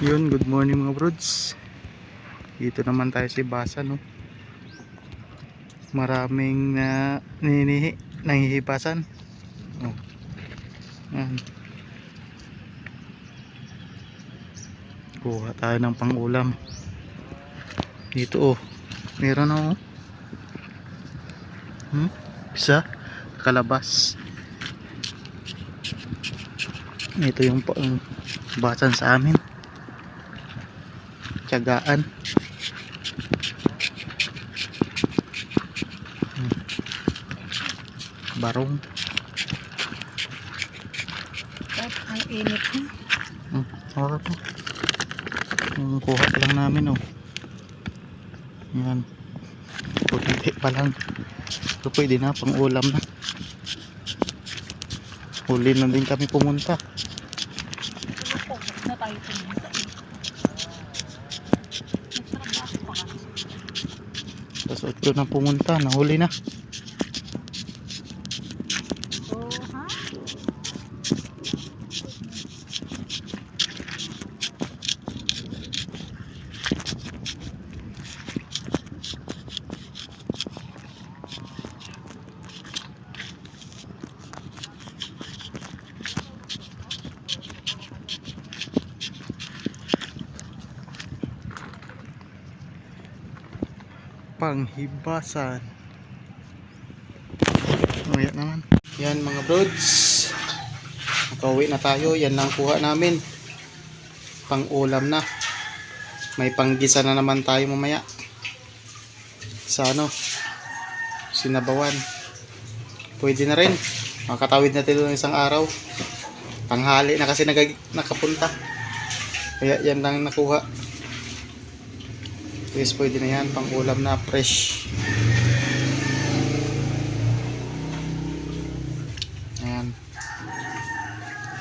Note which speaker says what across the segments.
Speaker 1: Yun, good morning mga brods. Dito naman tayo sa Basa, no. Maraming nangihipasan. Oh. Yan. Kuha tayo ng pang-ulam. Dito oh. Meron na oh. Isa kalabas. Ito yung basan sa amin. Tiyagaan. Barong.
Speaker 2: Ang init na.
Speaker 1: Okay po. Kuha pa lang namin oh. Yan. Puti pa lang. Ito pwede na, pang ulam na. Huli na din kami pumunta.
Speaker 2: Na tayo pumunta.
Speaker 1: Tapos 8 na pumunta, nahuli na. Panghibasan. Ayan naman. Yan mga brods. Nakauwi na tayo. Yan lang kuha namin. Pang ulam na. May panggisa na naman tayo mamaya. Sa sinabawan. Pwede na rin. Makatawid natin doon isang araw. Tanghali na kasi nakapunta. Kaya yan lang nakuha. Yes, pwede na yan, pang ulam na fresh. Ayan.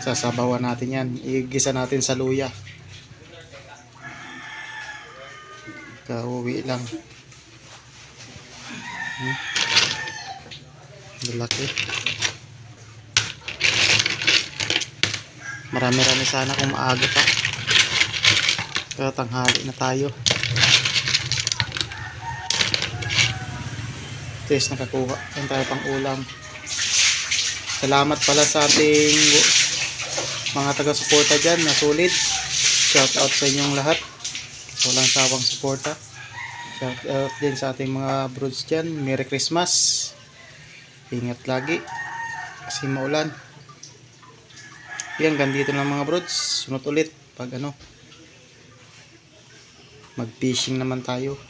Speaker 1: Sasabawan natin yan. Igisa natin sa luya. Kauwi lang. Malaki. Marami-rami sana kung maaga pa. Kaya tanghali na tayo. Yes, nakakuha. Yan tayo pang ulam. Salamat pala sa ating mga taga-suporta dyan na solid. Shout out sa inyong lahat. Walang sawang suporta. Shout out din sa ating mga brods dyan. Merry Christmas. Ingat lagi kasi maulan. Yan, gandito lang mga brods. Sunod ulit pag mag fishing naman tayo.